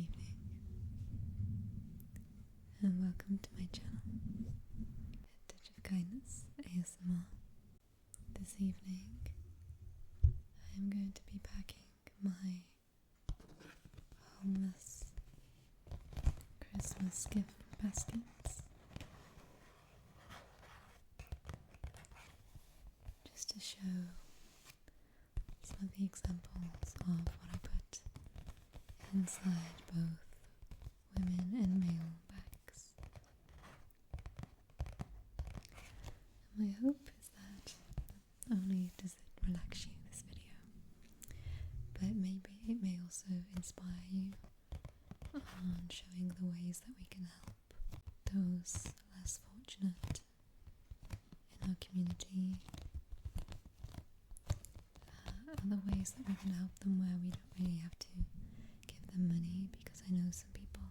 evening, and welcome to my channel, A Touch of Kindness ASMR. This evening, I am going to be packing my homeless Christmas gift baskets, just to show some of the examples of what I put inside both women and male bags. And my hope is that not only does it relax you, this video, but maybe it may also inspire you on showing the ways that we can help those less fortunate in our community, other ways that we can help them where we don't really have to give them money, because I know some people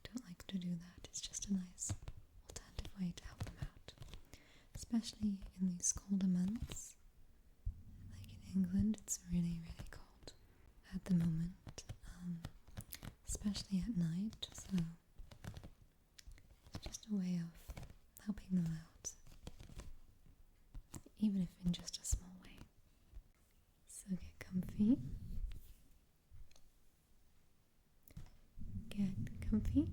don't like to do that. It's just a nice alternative way to help them out, especially in these colder months. Like in England, it's really, really cold at the moment, especially at night, so it's just a way of helping them out, even if in just a small way. So get comfy. Get comfy.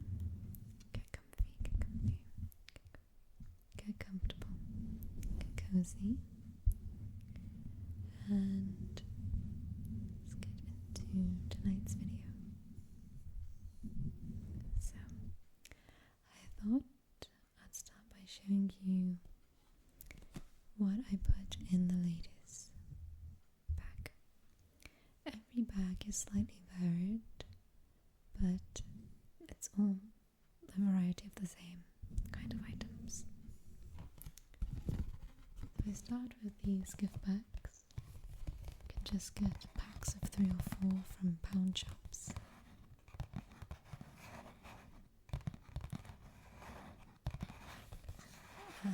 Get comfy. Get comfy. Get comfortable. Get cozy. And let's get into tonight's video. So, I thought I'd start by showing you what I put in the ladies' bag. Every bag is slightly varied, but it's all a variety of the same kind of items. So I start with these gift bags. You can just get packs of 3 or 4 from pound shops. And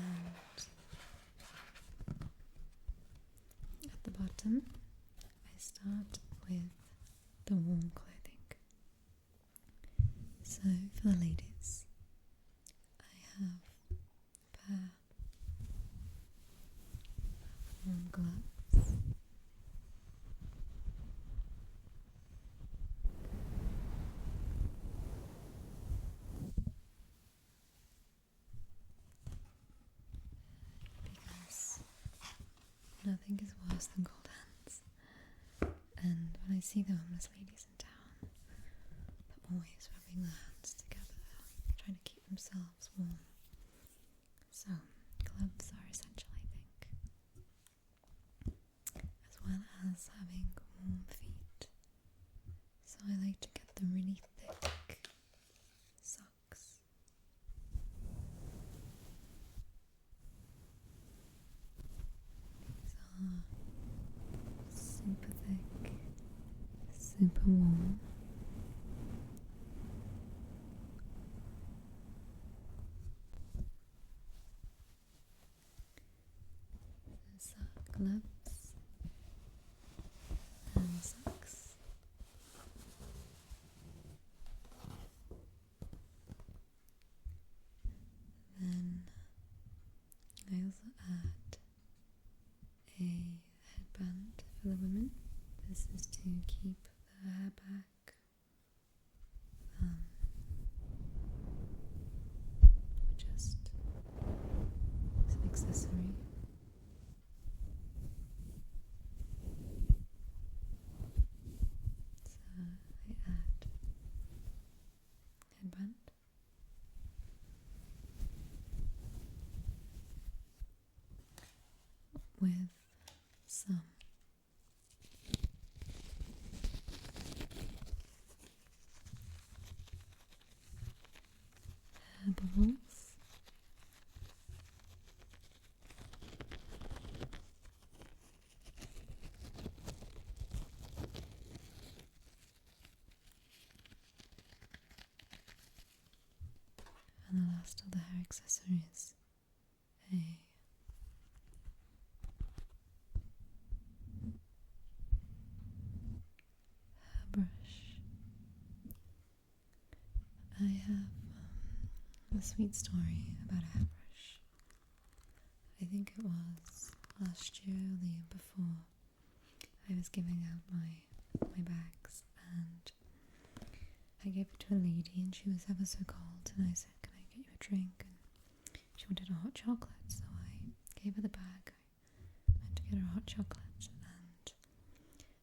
at the bottom, I start with the warm clothing. So for the ladies, I have a pair of warm gloves, because nothing is worse than cold hands, and when I see the homeless ladies in town, they're always rubbing their hands together, trying to keep themselves warm. So gloves are essential, I think, as well as having warm feet. So I like to get the really thick socks. These are super thick, super warm. Gloves and socks. Then I also add a headband for the women. This is to keep the hair back, or just as an accessory. I add headband, with some hair bubbles. And the last of the hair accessories, a hairbrush a sweet story about a hairbrush. I think it was last year or the year before. I was giving out my bags and I gave it to a lady and she was ever so cold and I said, "Can I get you a drink?" And she wanted a hot chocolate, so I gave her the bag. I went to get her a hot chocolate and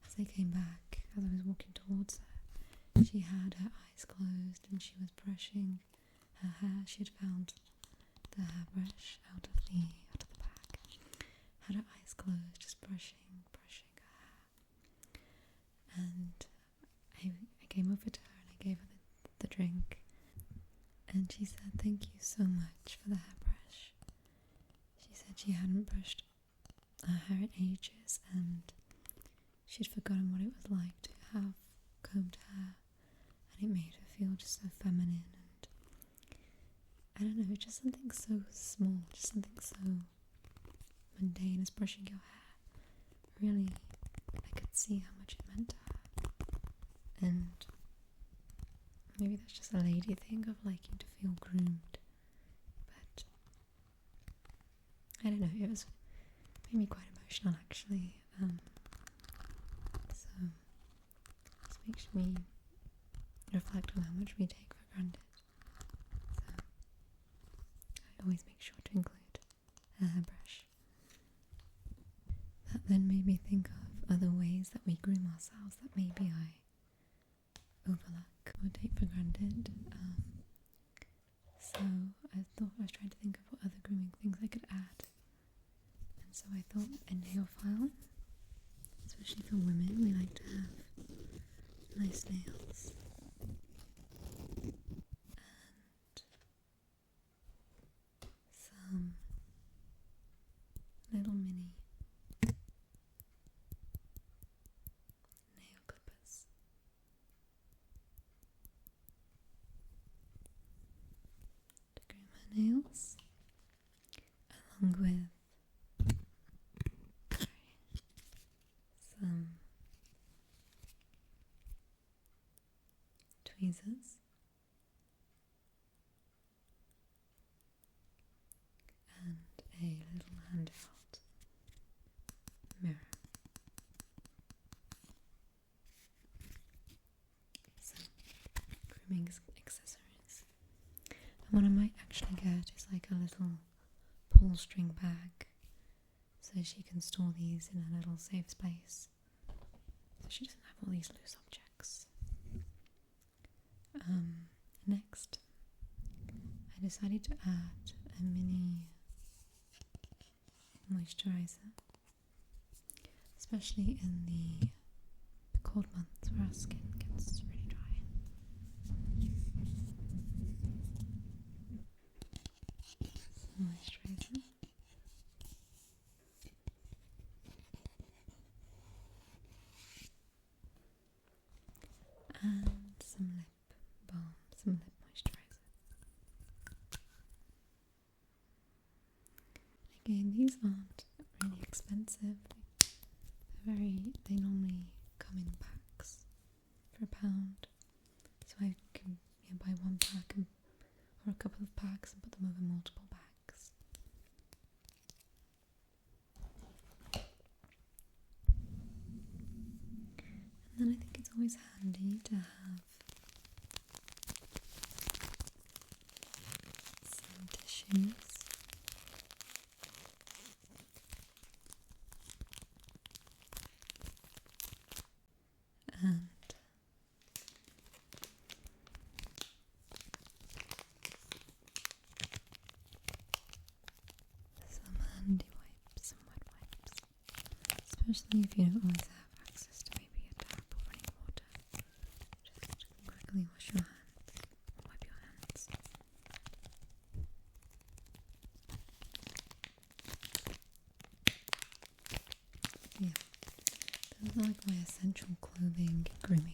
as I came back, as I was walking towards her, she had her eyes closed and she was brushing her hair. She had found the hairbrush out of the bag. Had her eyes closed, just brushing her hair. And I came over to her and I gave her the drink. And she said, "Thank you so much for the hairbrush." She said she hadn't brushed her hair in ages and she'd forgotten what it was like to have combed hair. And it made her feel just so feminine, and I don't know, just something so small, just something so mundane as brushing your hair. Really, I could see how much it meant to her. And maybe that's just a lady thing of liking to feel groomed, but I don't know, it made me quite emotional actually. So this makes me reflect on how much we take for granted. So I always make sure to include a hairbrush. That then made me think of other ways that we groom ourselves that maybe I overlook or take for granted. So I was trying to think of what other grooming things I could add. And so I thought a nail file, especially for women, we like to have nice nails. And some little mini nail clippers. To groom her nails, along with some tweezers and a little handheld mirror. Some grooming accessories. And what I might actually get is like a little pull string bag so she can store these in a little safe space so she doesn't have all these loose objects. Next, I decided to add a mini moisturizer, especially in the cold months where our skin gets really dry. Some moisturizer. And some lip balm, some lip moisturizer. Again, these aren't really expensive. They normally come in packs for £1. So I can buy one pack or a couple of packs and put them over multiple bags. And then I think it's always handy to have some tissues. And some handy wipes, some wet wipes, especially if you don't always have access to maybe a tap or running water. Just quickly wash your hands, wipe your hands. Yeah, those are like my essential clothing, grooming,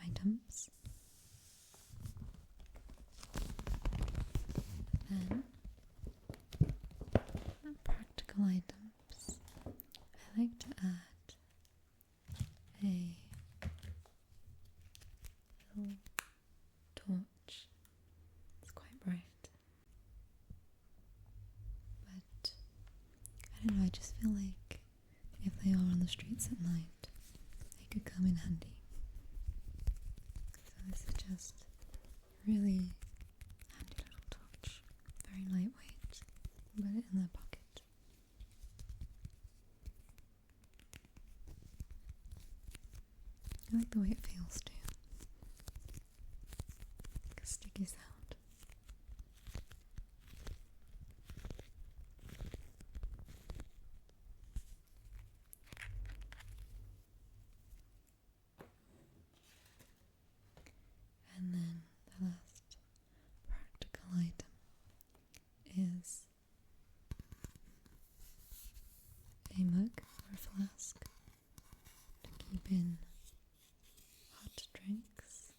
items. Then practical items. I like to add a little torch don't know, I just feel like if they are on the streets at night, they could come in handy. So this is just really handy little touch, very lightweight. Put it in their pocket. I like the way it feels too. Like a sticky sound. And then the last practical item is a mug or a flask to keep in hot drinks.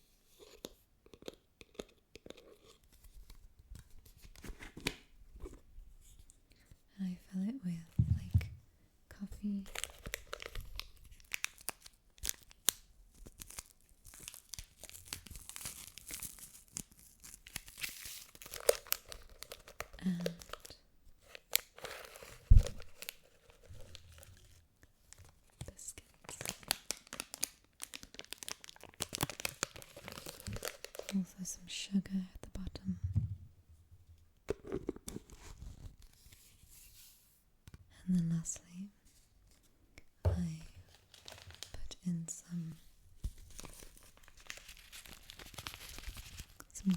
And I fill it with like coffee, and biscuits. Also some sugar at the bottom. And then lastly, I put in some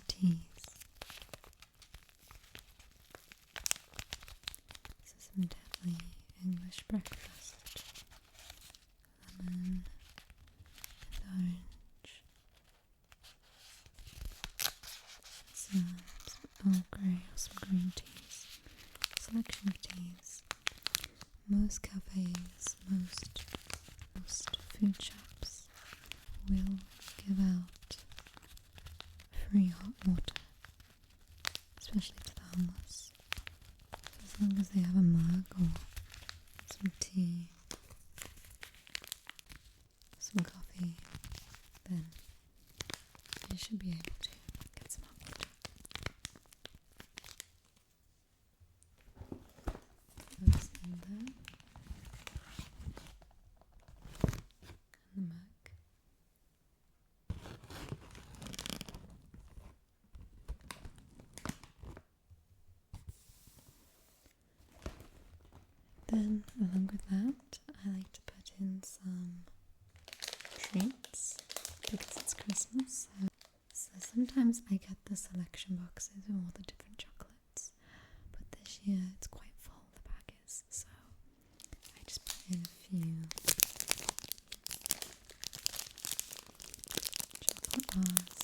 teas. This is some deadly English breakfast. Lemon and orange. Some Earl Grey or some green teas. Selection of teas. Most cafes, most food shops will give out free hot water, especially to the homeless. As long as they have a mug or some tea, some coffee, then you should be able to get some hot water. Those in there. And the mug. Then, along with that, I like to put in some treats because it's Christmas. So sometimes I get the selection boxes of all the different chocolates, but this year it's quite full, the bag is, so I just put in a few chocolate bars.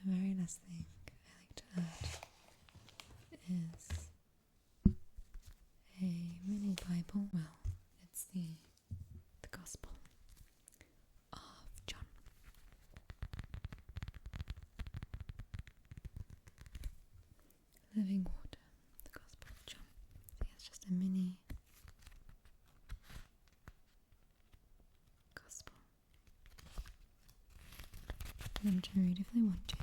The very last thing I like to add is a mini Bible. Well, it's the Gospel of John. Living Water, the Gospel of John. So it's just a mini Gospel for them to read if they want to.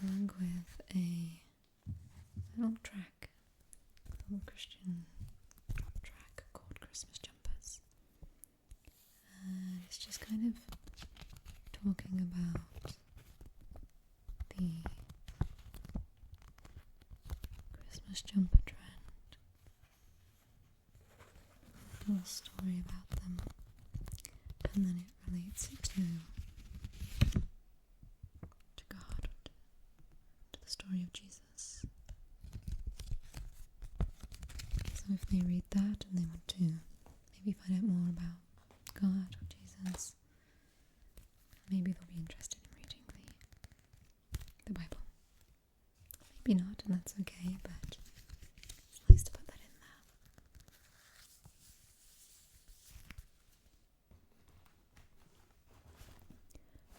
Along with a little track, a little Christian track called Christmas Jumpers. It's just kind of talking about the Christmas jumper trend. A little story about them, and then it relates it to God, to the story of Jesus. So if they read that and they want to maybe find out more about God or Jesus, maybe they'll be interested in reading the Bible. Maybe not, and that's okay, but it's nice to put that in there.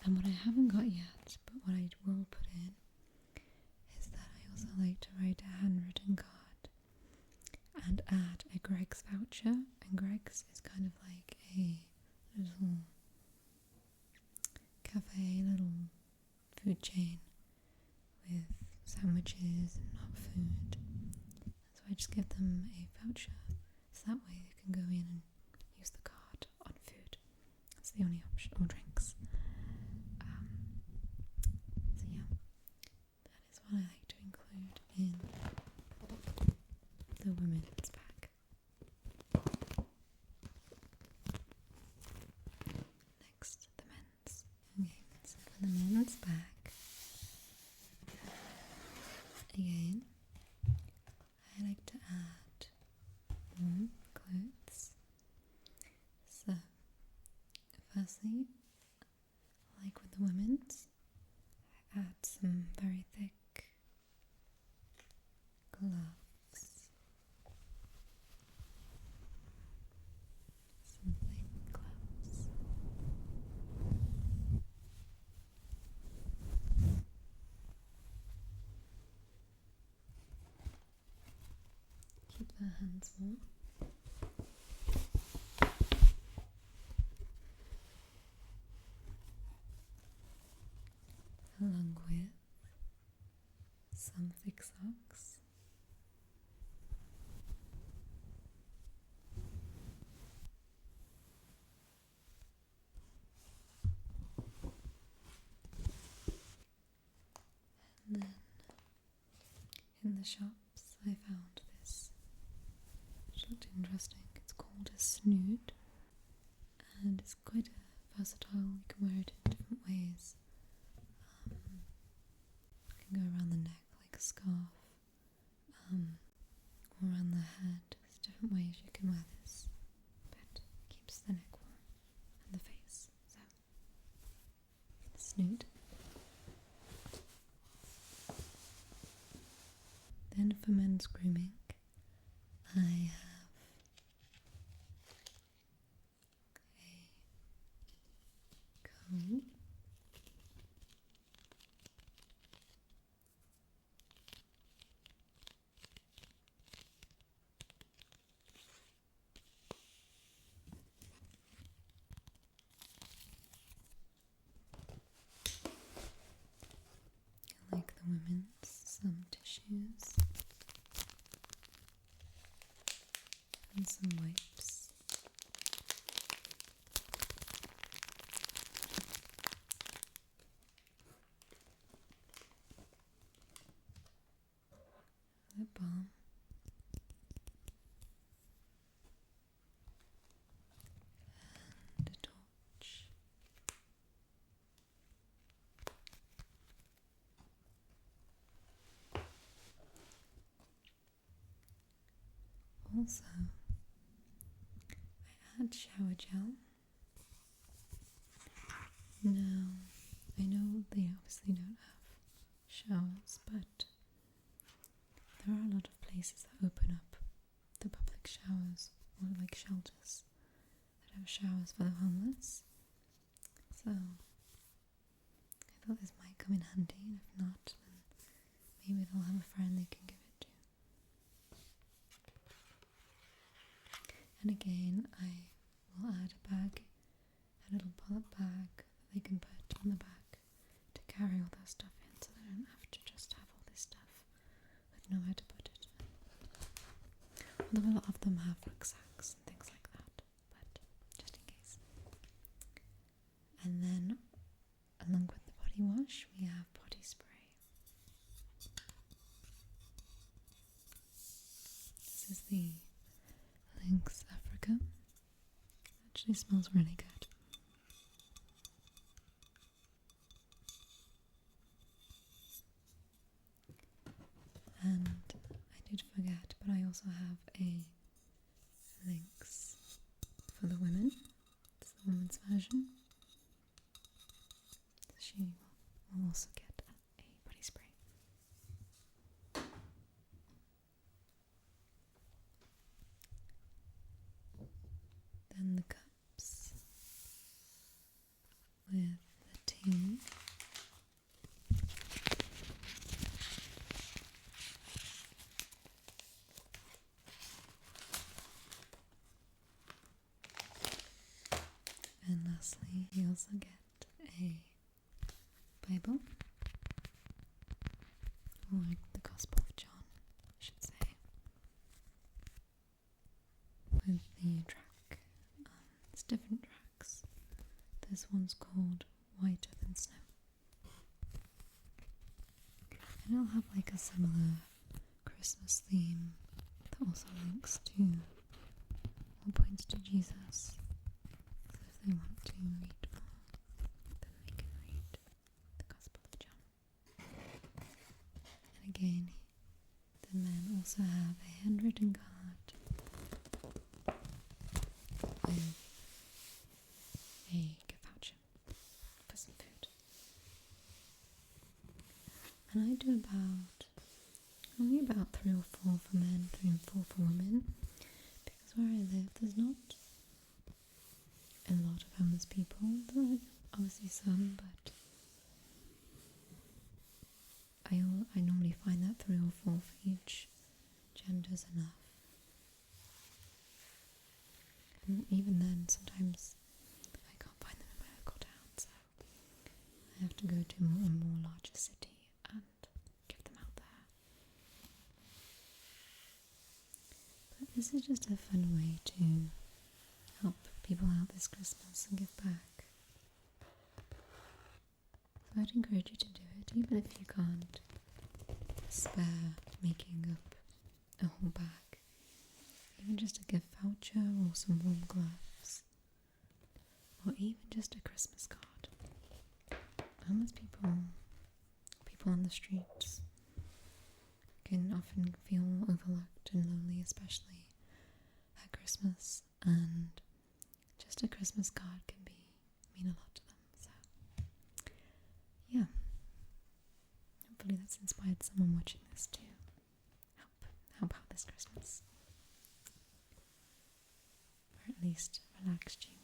And what I haven't got yet, but what I will put in is that I also like to write a handwritten card and add a Greg's voucher. And Greg's is kind of like a little cafe, little food chain with sandwiches and hot food. So I just give them a voucher, so that way they can go in and use the card on food. That's the only option, or drinks. So yeah, that is what I like to include in the women's pack. Next, the men's. Okay, so for the men's pack, again, I like to add warm clothes. So, firstly, like with the women's, I add some very thick gloves. Some thick gloves. Keep their hands warm. Along with some thick socks. And then in the shops I found this, which looked interesting. It's called a snood, and it's quite versatile. You can wear it in different ways. You can go around the neck like a scarf, or around the head. There's different ways you can wear this, but it keeps the neck warm and the face. So, snood. Then for men's grooming, I have a comb, like the women's, some tissues and some wipes. Lip balm. And a torch. Also, I add shower gel. Now, I know they obviously don't have showers, but there are a lot of places that open up the public showers, or like shelters that have showers for the homeless. So, I thought this might come in handy, and if not, then maybe they'll have a friend they can give it to. And again, I will add a bag, a little pull-up bag that they can put on the back to carry all their stuff in, so they don't have to just have all this stuff with nowhere to put it. Although a lot of them have rucksacks and things like that, but just in case. And then, along with the body wash, we have body spray. This is the Lynx Africa. Actually smells really good. And I did forget, but I also have a Lynx for the women. It's the women's version. She will also get a body spray. Then the cups with the tea. Bible, or like the Gospel of John, I should say, with the track. It's different tracks. This one's called Whiter Than Snow. And it'll have like a similar Christmas theme that also links to or points to Jesus. So if they want to read more, then they can read the Gospel of John. And again, the men also have a handwritten card with a gift voucher for some food. And I do only about 3 or 4 for men, 3 and 4 for women, because where I live there's not a lot of homeless people. There are obviously some, but I normally find that 3 or 4 for each gender is enough. And even then, sometimes I can't find them in my local town, so I have to go to a more larger city and give them out there. But this is just a fun way to help people out this Christmas and give back. So I'd encourage you to do it, even if you can't spare making up a whole bag. Even just a gift voucher or some warm gloves, or even just a Christmas card. Homeless people on the streets can often feel overlooked and lonely, especially at Christmas, and just a Christmas card can mean a lot to them. So yeah, hopefully that's inspired someone watching this to help out this Christmas, or at least relaxed you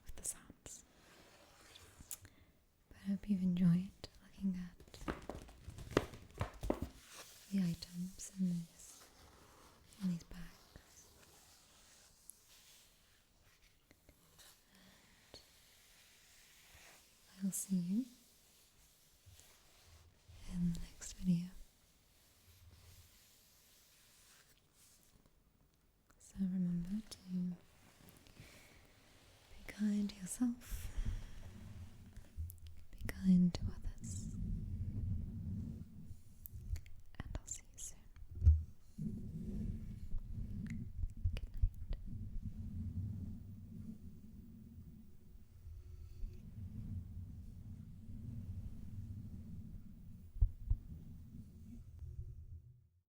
with the sounds. But I hope you've enjoyed looking at the items in these bags. And I'll see you in the next video. So remember to be kind to yourself